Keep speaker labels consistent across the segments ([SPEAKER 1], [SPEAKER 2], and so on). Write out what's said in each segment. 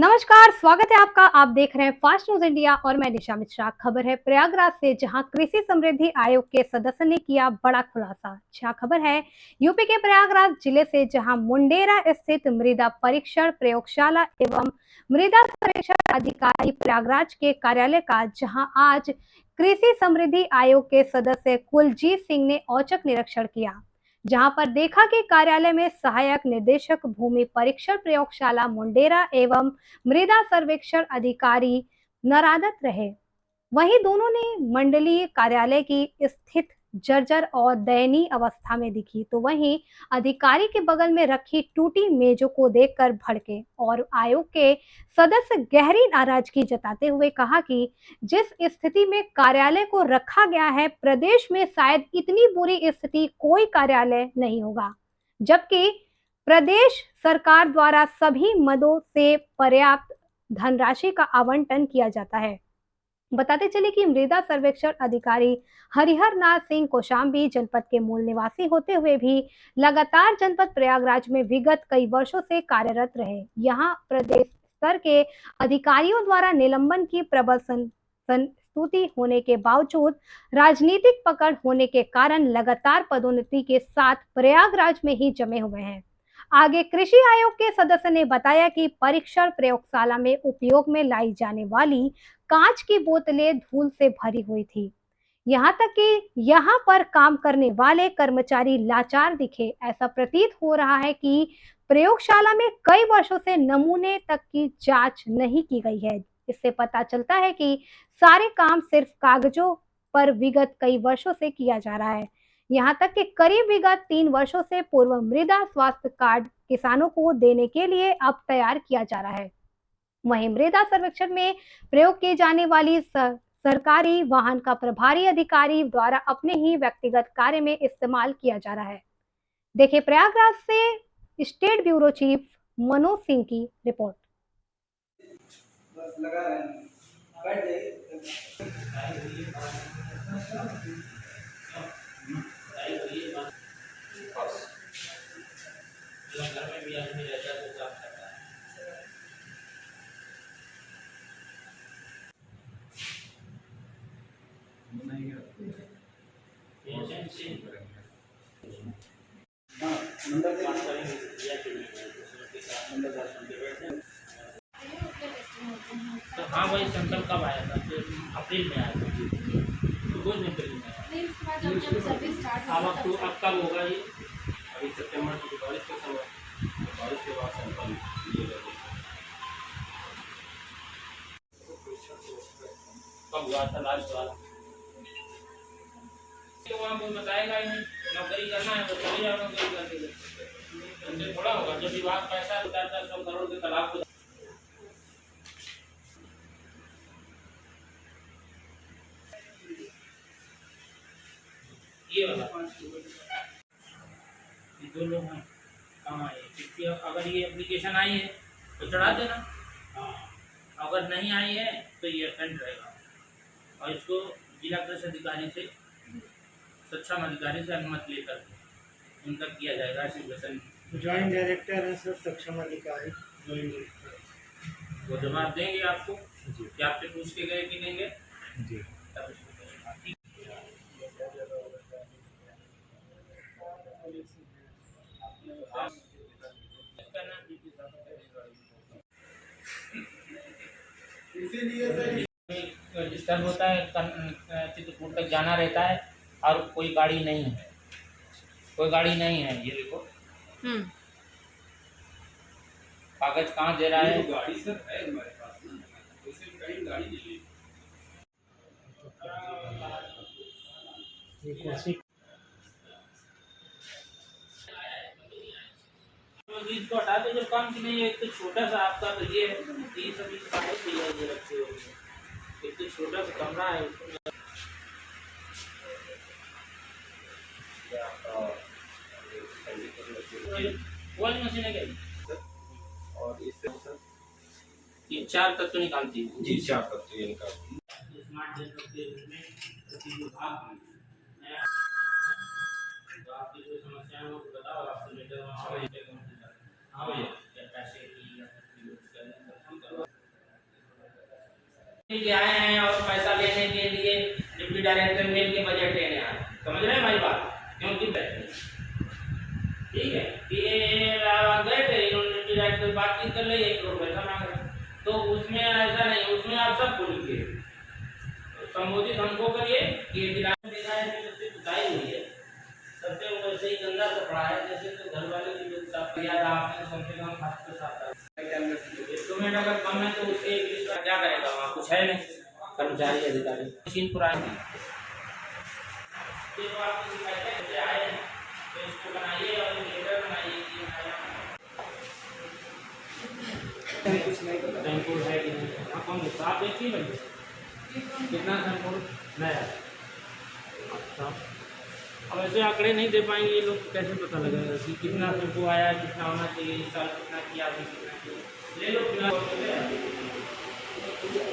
[SPEAKER 1] नमस्कार, स्वागत है आपका। आप देख रहे हैं फास्ट न्यूज इंडिया और मैं निशा मिश्रा। खबर है प्रयागराज से, जहां कृषि समृद्धि आयोग के सदस्य ने किया बड़ा खुलासा। खबर है यूपी के प्रयागराज जिले से, जहां मुंडेरा स्थित मृदा परीक्षण प्रयोगशाला एवं मृदा सर्वेक्षण अधिकारी प्रयागराज के कार्यालय का, जहां आज कृषि समृद्धि आयोग के सदस्य कुलजीत सिंह ने औचक निरीक्षण किया। जहां पर देखा कि कार्यालय में सहायक निर्देशक भूमि परीक्षण प्रयोगशाला मुंडेरा एवं मृदा सर्वेक्षण अधिकारी नरादत रहे। वहीं दोनों ने मंडलीय कार्यालय की स्थित जर्जर और दयनीय अवस्था में दिखी, तो वहीं अधिकारी के बगल में रखी टूटी मेजों को देखकर भड़के और आयोग के सदस्य गहरी नाराजगी जताते हुए कहा कि जिस स्थिति में कार्यालय को रखा गया है, प्रदेश में शायद इतनी बुरी स्थिति कोई कार्यालय नहीं होगा, जबकि प्रदेश सरकार द्वारा सभी मदों से पर्याप्त धनराशि का आवंटन किया जाता है। बताते चले कि मृदा सर्वेक्षण अधिकारी हरिहर नाथ सिंह कौशाम्बी जनपद के मूल निवासी होते हुए भी लगातार जनपद प्रयागराज में विगत कई वर्षों से कार्यरत रहे। यहाँ प्रदेश स्तर के अधिकारियों द्वारा निलंबन की प्रबल स्तुति होने के बावजूद राजनीतिक पकड़ होने के कारण लगातार पदोन्नति के साथ प्रयागराज में ही जमे हुए हैं। आगे कृषि आयोग के सदस्य ने बताया कि परीक्षण प्रयोगशाला में उपयोग में लाई जाने वाली कांच की बोतलें धूल से भरी हुई थी। यहाँ तक कि यहाँ पर काम करने वाले कर्मचारी लाचार दिखे। ऐसा प्रतीत हो रहा है कि प्रयोगशाला में कई वर्षों से नमूने तक की जांच नहीं की गई है। इससे पता चलता है कि सारे काम सिर्फ कागजों पर विगत कई वर्षों से किया जा रहा है। यहाँ तक कि करीब विगत 3 वर्षों से पूर्व मृदा स्वास्थ्य कार्ड किसानों को देने के लिए अब तैयार किया जा रहा है। वहीं मृदा सर्वेक्षण में प्रयोग की जाने वाली सरकारी वाहन का प्रभारी अधिकारी द्वारा अपने ही व्यक्तिगत कार्य में इस्तेमाल किया जा रहा है। देखिए प्रयागराज से state bureau chief Manoj Singh की रिपोर्ट।
[SPEAKER 2] तो हाँ भाई, सैंपल कब आया था? तो अप्रैल में आया था, तो 2 दिन पहले में आया। अब कब होगा ये? अभी सितंबर की बारिश का समय, बारिश के बाद सैंपल लिए गए। कब हुआ था लास्ट वाला? तो वहाँ कोई बताएगा ही नहीं। नौकरी करना है तो चले जाओ नौकरी करने। थोड़ा होगा जब विभाग पैसा 10-10 करोड़ के तालाब को ये वाला 2 लोग हैं कहाँ आए? क्योंकि अगर ये एप्लीकेशन आई है तो चढ़ा देना, अगर नहीं आई है तो ये अटेंड रहेगा और इसको जिला कृषि अधिकारी से, सक्षम अधिकारी से अनुमति लेकर उनका किया जाएगा। ऐसे वेतन
[SPEAKER 3] ज्वाइंट डायरेक्टर है सर, सक्षम अधिकारी
[SPEAKER 2] वो जवाब देंगे आपको कि आपसे पूछ के गए कि नहीं गए,
[SPEAKER 3] जी।
[SPEAKER 2] तब इसको करेगा। ठीक। डिस्टर्ब होता है, चित्रकूट तक जाना रहता है और कोई गाड़ी नहीं है, ये देखो कागज कहाँ दे रहा है?
[SPEAKER 4] गाड़ी सर है हमारे पास ना, वैसे कहीं गाड़ी नहीं है।
[SPEAKER 2] इसको हटा दो जब काम की नहीं है। एक तो छोटा सा आपका तो ये सभी कागज भी ये रखे हो, एक तो छोटा सा कमरा है उसमें वॉल मशीन है क्या?
[SPEAKER 4] और इससे सर
[SPEAKER 2] ये 4 तत्व निकालती है
[SPEAKER 4] जी 4 तत्व ये निकाल
[SPEAKER 2] स्मार्ट जनपद के रूप में प्रति विभाग में नया। तो आपकी जो समस्या है वो बताओ, आपको लेटर हाँ भैया पैसे की या के आए हैं और पैसा लेने के लिए डिप्टी डायरेक्टर मिल के बजट लेने आए हैं। समझ रहे हैं हमारी बात? क्योंकि ठीक है ये गए थे, इन्होंने डिप्टी डायरेक्टर बातचीत कर ली, 1 करोड़ पैसा मांग रहे हैं। तो उसमें ऐसा नहीं, उसमें आप सब बोलिए, संबोधित हमको करिए कि दिलासा देना है, सिर्फ बताई हुई है सबसे वैसे ही गंदा कपड़ा है, जैसे तो घर वाले की लोग साफ याद आपने कम से कम 5 से 7 इंस्ट्रूमेंट अगर कम है तो उसके क्या करेगा, वहाँ कुछ है नहीं, कर्मचारी अधिकारी मशीन पुरानी तो आप पैसे आए हैं तो इसको बनाइए और लेटर बनाइए कि है कि नहीं। आप कौन साफ देखिए भाई कितना सैंपल नया। अच्छा अब ऐसे आंकड़े नहीं दे पाएंगे ये लोग, कैसे पता लगेगा कि कितना शैम्पू आया, कितना होना चाहिए, इस साल कितना किया, अभी कितना किया। ले लो फिलहाल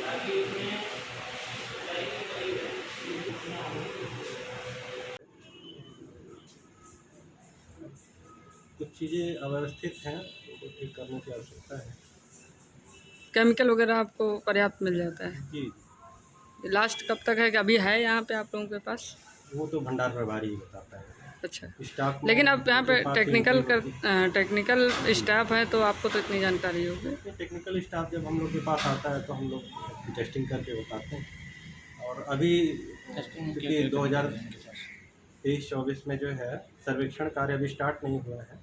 [SPEAKER 2] ताकि उसमें
[SPEAKER 5] कुछ चीज़ें अव्यवस्थित हैं, उनको ठीक करने की आवश्यकता है।
[SPEAKER 6] केमिकल वगैरह आपको पर्याप्त मिल जाता है?
[SPEAKER 5] जी,
[SPEAKER 6] लास्ट कब तक है कि अभी है यहाँ पे आप लोगों के पास?
[SPEAKER 5] वो तो भंडार प्रभारी ही बताता है।
[SPEAKER 6] अच्छा,
[SPEAKER 5] स्टाफ में
[SPEAKER 6] लेकिन अब यहाँ पे
[SPEAKER 5] जो बाकी
[SPEAKER 6] टेक्निकल स्टाफ है तो आपको तो इतनी जानकारी होगी।
[SPEAKER 5] टेक्निकल स्टाफ जब हम लोग के पास आता है तो हम लोग टेस्टिंग करके बताते हैं। और अभी क्योंकि 2023-24 में जो है सर्वेक्षण कार्य अभी स्टार्ट नहीं हुआ है,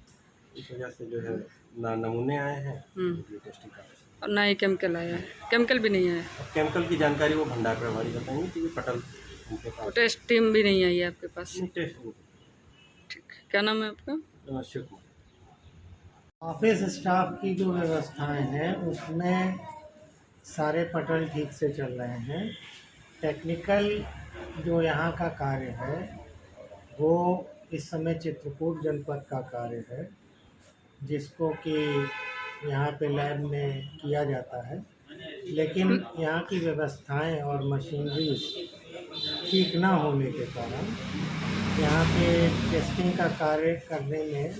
[SPEAKER 5] इस वजह से जो है ना नमूने आए हैं, टेस्टिंग कर रहे हैं।
[SPEAKER 6] और ना ही केमिकल आया है, केमिकल भी नहीं आया है।
[SPEAKER 5] अब केमिकल की जानकारी वो भंडार प्रभारी बताएंगे क्योंकि पटल उनके
[SPEAKER 6] तो
[SPEAKER 5] पास
[SPEAKER 6] टेस्ट टीम भी नहीं आई है आपके पास?
[SPEAKER 5] टेस्ट
[SPEAKER 6] ठीक, क्या नाम है आपका?
[SPEAKER 5] शिव कुमार।
[SPEAKER 3] ऑफिस स्टाफ की जो व्यवस्थाएं हैं उसमें सारे पटल ठीक से चल रहे हैं। टेक्निकल जो यहाँ का कार्य है वो इस समय चित्रकूट जनपद का कार्य है, जिसको कि यहाँ पे लैब में किया जाता है, लेकिन यहाँ की व्यवस्थाएं और मशीनरी ठीक ना होने के कारण यहाँ पे टेस्टिंग का कार्य करने में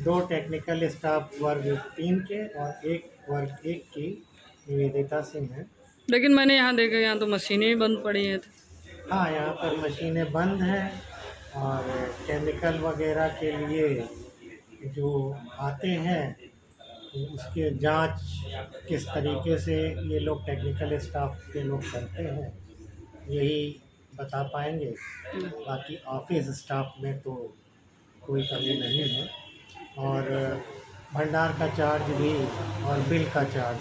[SPEAKER 3] 2 टेक्निकल स्टाफ वर्ग 3 के और 1 वर्ग 1 की निवेदिता सिंह है।
[SPEAKER 6] लेकिन मैंने यहाँ देखा, यहाँ तो मशीनें ही बंद पड़ी हैं।
[SPEAKER 3] हाँ, यहाँ पर मशीनें बंद हैं और केमिकल वगैरह के लिए जो आते हैं तो उसके जांच किस तरीके से ये लोग टेक्निकल स्टाफ के लोग करते हैं यही बता पाएंगे। बाकी ऑफिस स्टाफ में तो कोई कमी नहीं है और भंडार का चार्ज भी और बिल का चार्ज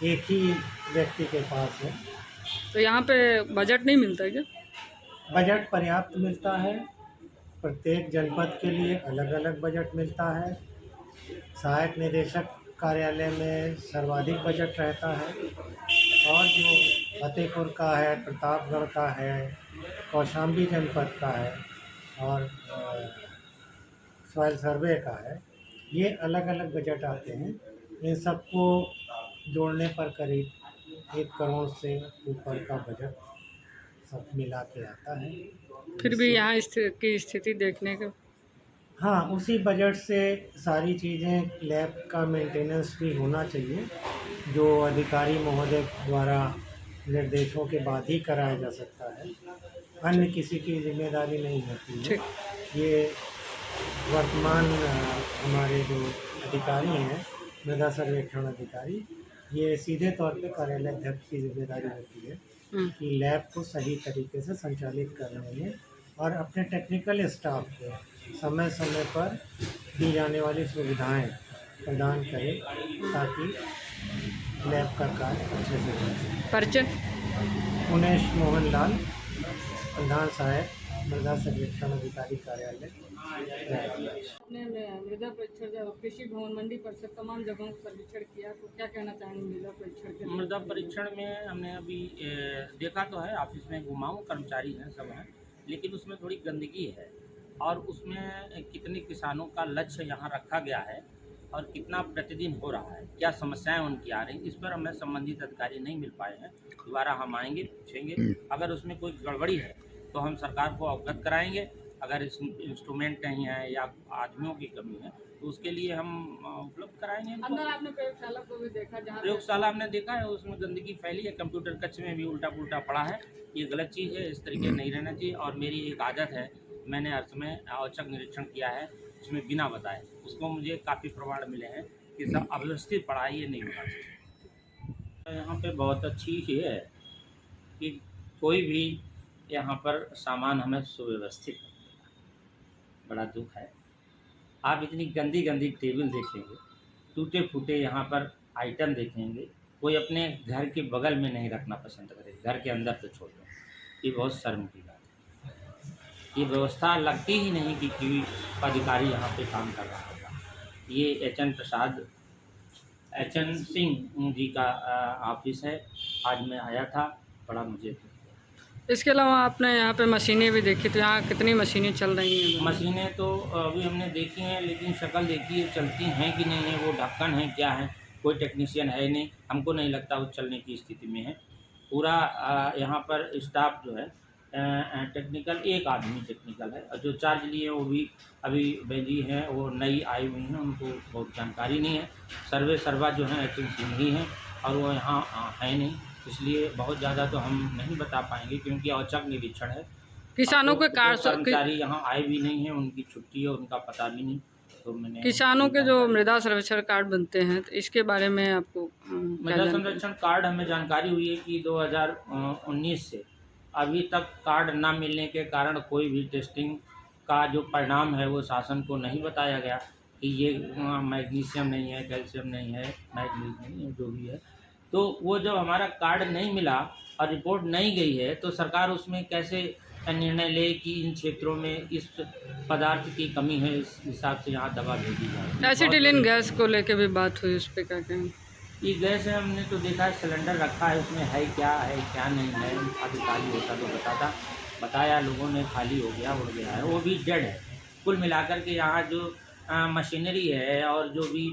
[SPEAKER 3] एक ही व्यक्ति के पास है।
[SPEAKER 6] तो यहाँ पे बजट नहीं मिलता है क्या?
[SPEAKER 3] बजट पर्याप्त मिलता है, प्रत्येक जनपद के लिए अलग अलग बजट मिलता है। सहायक निदेशक कार्यालय में सर्वाधिक बजट रहता है और जो फतेहपुर का है, प्रतापगढ़ का है, कौशाम्बी जनपद का है और सॉइल सर्वे का है, ये अलग अलग बजट आते हैं। इन सबको जोड़ने पर करीब 1 करोड़ से ऊपर का बजट सब मिला के आता है।
[SPEAKER 6] फिर भी यहाँ की स्थिति देखने के
[SPEAKER 3] हाँ, उसी बजट से सारी चीज़ें, लैब का मेंटेनेंस भी होना चाहिए, जो अधिकारी महोदय द्वारा निर्देशों के बाद ही कराया जा सकता है। अन्य किसी की जिम्मेदारी नहीं होती है। ये वर्तमान हमारे जो अधिकारी हैं, मृदा सर्वेक्षण अधिकारी, ये सीधे तौर पे कार्यालय अध्यक्ष की जिम्मेदारी होती है कि लैब को सही तरीके से संचालित करने में और अपने टेक्निकल स्टाफ को समय समय पर दी जाने वाली सुविधाएं प्रदान करें ताकि लैब का कार्य अच्छे से हो सके।
[SPEAKER 6] परिचय?
[SPEAKER 3] उमेश मोहन लाल, प्रधान सहायक मृदा सर्वेक्षण अधिकारी कार्यालय।
[SPEAKER 6] आपने मृदा परीक्षण कृषि भवन मंडी परिषद तमाम जगहों का सर्वेक्षण किया, तो क्या कहना चाहेंगे मृदा परीक्षण के?
[SPEAKER 2] मृदा परीक्षण में हमने अभी देखा तो है, ऑफिस में घुमा हूँ, कर्मचारी हैं सब हैं, लेकिन उसमें थोड़ी गंदगी है और उसमें कितने किसानों का लक्ष्य यहाँ रखा गया है और कितना प्रतिदिन हो रहा है, क्या समस्याएं उनकी आ रही, इस पर हमें संबंधित अधिकारी नहीं मिल पाए हैं। दोबारा हम आएंगे, पूछेंगे, अगर उसमें कोई गड़बड़ी है तो हम सरकार को अवगत कराएंगे अगर इंस्ट्रूमेंट नहीं है या आदमियों की कमी है तो उसके लिए हम उपलब्ध कराएंगे इनको।
[SPEAKER 6] अंदर आपने प्रयोगशाला को भी देखा जहाँ पे-
[SPEAKER 2] प्रयोगशाला हमने देखा है, उसमें गंदगी फैली है, कंप्यूटर कक्ष में भी उल्टा पुल्टा पड़ा है। ये गलत चीज़ है, इस तरीके नहीं रहना चाहिए। और मेरी एक आदत है, मैंने हर समय औचक निरीक्षण किया है उसमें बिना बताए, उसको मुझे काफ़ी प्रमाण मिले हैं कि सब अव्यवस्थित पड़ा है, ये नहीं होना चाहिए। यहाँ पे बहुत अच्छी चीज़ है कि कोई भी यहाँ पर सामान हमें सुव्यवस्थित नहीं मिला। बड़ा दुख है। आप इतनी गंदी गंदी टेबल देखेंगे, टूटे फूटे यहाँ पर आइटम देखेंगे, कोई अपने घर के बगल में नहीं रखना पसंद करे, घर के अंदर तो छोड़ दो। ये बहुत शर्म की बात है। ये व्यवस्था लगती ही नहीं कि कोई अधिकारी यहाँ पे काम कर रहा होगा। ये एच.एन. सिंह जी का ऑफिस है। आज मैं आया था, बड़ा मुझे
[SPEAKER 6] इसके अलावा आपने यहाँ पे मशीनें भी देखी, तो यहाँ कितनी मशीनें चल रही हैं?
[SPEAKER 2] मशीनें तो अभी हमने देखी हैं, लेकिन शक्ल देखी है, चलती हैं कि नहीं है, वो ढक्कन है क्या है, कोई टेक्नीशियन है नहीं। हमको नहीं लगता वो चलने की स्थिति में है। पूरा यहाँ पर स्टाफ जो है टेक्निकल, एक आदमी टेक्निकल है, और जो चार्ज लिए वो भी अभी भेजी हैं, वो नई आई हुई हैं, उनको बहुत जानकारी नहीं है। सर्वा जो हैं एच.एन. सिंह ही हैं और वो यहाँ है नहीं, इसलिए बहुत ज़्यादा तो हम नहीं बता पाएंगे क्योंकि औचक निरीक्षण है।
[SPEAKER 6] किसानों के कार्ड
[SPEAKER 2] कर्मचारी यहाँ आए भी नहीं हैं, उनकी छुट्टी है, उनका पता भी नहीं। तो मैंने
[SPEAKER 6] किसानों के जो मृदा सर्वेक्षण कार्ड बनते हैं, तो इसके बारे में आपको
[SPEAKER 2] मृदा संरक्षण कार्ड हमें जानकारी हुई है कि 2019 से अभी तक कार्ड ना मिलने के कारण कोई भी टेस्टिंग का जो परिणाम है वो शासन को नहीं बताया गया कि ये मैग्नीशियम नहीं है, कैल्शियम नहीं है, मैग्नीज नहीं है, जो भी है। तो वो जब हमारा कार्ड नहीं मिला और रिपोर्ट नहीं गई है तो सरकार उसमें कैसे निर्णय ले कि इन क्षेत्रों में इस पदार्थ की कमी है, इस हिसाब से यहाँ दवा भेजी जाए।
[SPEAKER 6] एसिटिलीन गैस को लेके भी बात हुई, उस पर क्या कहें?
[SPEAKER 2] ये गैस है, हमने तो देखा है, सिलेंडर रखा है, उसमें है क्या नहीं है। अधिकारी होता तो बताया, लोगों ने खाली हो गया, उड़ गया है, वो भी डेड है। कुल मिलाकर के यहाँ जो मशीनरी है और जो भी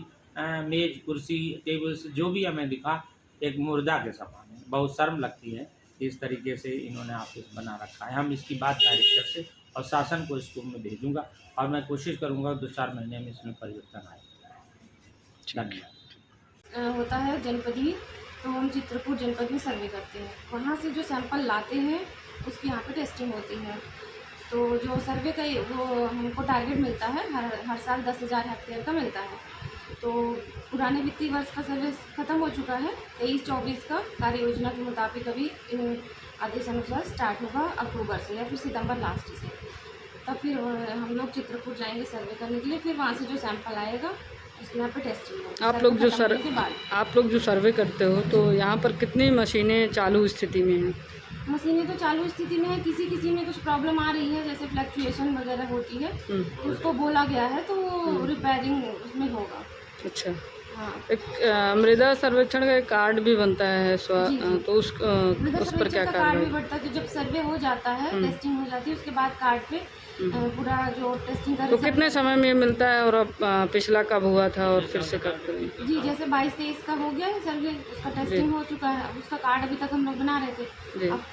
[SPEAKER 2] मेज कुर्सी टेबल्स जो भी हमें दिखा, एक मुर्दा के समान है। बहुत शर्म लगती है कि इस तरीके से इन्होंने ऑफिस बना रखा है। हम इसकी बात डायरेक्टर से और शासन को इसको मैं भेजूँगा और मैं कोशिश करूँगा 2-4 महीने में इसमें परिवर्तन आए। धन्यवाद।
[SPEAKER 7] होता है जनपदी, तो हम चित्रकूट जनपद में सर्वे करते हैं। वहाँ से जो सैंपल लाते हैं उसकी यहाँ पे टेस्टिंग होती है। तो जो सर्वे का वो हमको टारगेट मिलता है, हर साल 10,000 हेक्टेयर का मिलता है। तो पुराने वित्तीय वर्ष का सर्वे ख़त्म हो चुका है। 23-24 का कार्य योजना के मुताबिक अभी आदेश अनुसार स्टार्ट होगा अक्टूबर से या फिर सितंबर लास्ट से। तब फिर हम लोग चित्रकूट जाएंगे सर्वे करने के लिए। फिर वहाँ से जो सैंपल आएगा उसके यहाँ पे टेस्टिंग होगी।
[SPEAKER 6] आप लोग जो सर्वे करते हो तो यहाँ पर कितनी मशीनें चालू स्थिति में हैं?
[SPEAKER 7] मशीनें तो चालू स्थिति में है, किसी में कुछ प्रॉब्लम आ रही है, जैसे फ्लक्चुएशन वगैरह होती है, तो उसको बोला गया है तो वो रिपेयरिंग उसमें होगा।
[SPEAKER 6] अच्छा,
[SPEAKER 7] हाँ।
[SPEAKER 6] एक मृदा सर्वेक्षण का एक कार्ड भी बनता है
[SPEAKER 7] जी।
[SPEAKER 6] तो उस पर क्या
[SPEAKER 7] कार्ड भी
[SPEAKER 6] कार्रवाई?
[SPEAKER 7] बढ़ता है। तो जब सर्वे हो जाता है, टेस्टिंग हो जाती है, उसके बाद कार्ड पे पूरा जो टेस्टिंग का
[SPEAKER 6] तो कितने समय में ये मिलता है और अब पिछला कब हुआ था और फिर से कब करें?
[SPEAKER 7] जी, जैसे 22-23 का हो गया है सर्वे, उसका टेस्टिंग हो चुका है। अब उसका कार्ड अभी तक हम लोग बना रहे थे, अब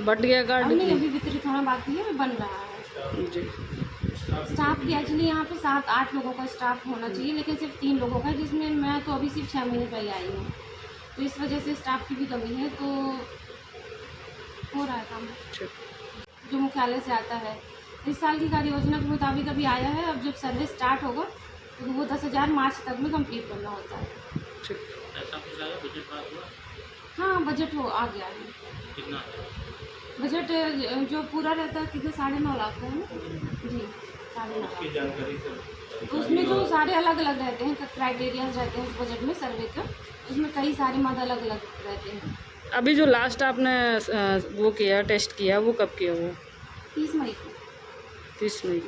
[SPEAKER 6] बट गया कार्ड?
[SPEAKER 7] नहीं, अभी वितरित होना बाकी है, बन रहा है।
[SPEAKER 6] जी।
[SPEAKER 7] स्टाफ भी एक्चुअली यहाँ पे 7-8 लोगों का स्टाफ होना चाहिए, लेकिन सिर्फ 3 लोगों का, जिसमें मैं तो अभी सिर्फ 6 महीने पहले आई हूँ। तो इस वजह से स्टाफ की भी कमी है, तो हो रहा है काम जो मुख्यालय से आता है। इस साल की कार्य योजना के मुताबिक अभी आया है। अब जब सर्वे स्टार्ट होगा तो वो 10,000 मार्च तक में कंप्लीट करना होता है।
[SPEAKER 2] ऐसा कुछ आया, बजट पास हुआ?
[SPEAKER 7] हाँ, बजट आ गया है।
[SPEAKER 2] कितना?
[SPEAKER 7] बजट जो पूरा रहता है कितने 9.5 लाख का है ना जी, 9.5 लाख।
[SPEAKER 5] जानकारी सर,
[SPEAKER 7] तो उसमें जो सारे अलग अलग रहते हैं, क्राइटेरियाज रहते हैं उस बजट में सर्वे का, उसमें कई सारे मद अलग अलग रहते हैं।
[SPEAKER 6] अभी जो लास्ट आपने वो किया, टेस्ट किया, वो कब किया? वो
[SPEAKER 7] 30 मई को।
[SPEAKER 6] 30 मई।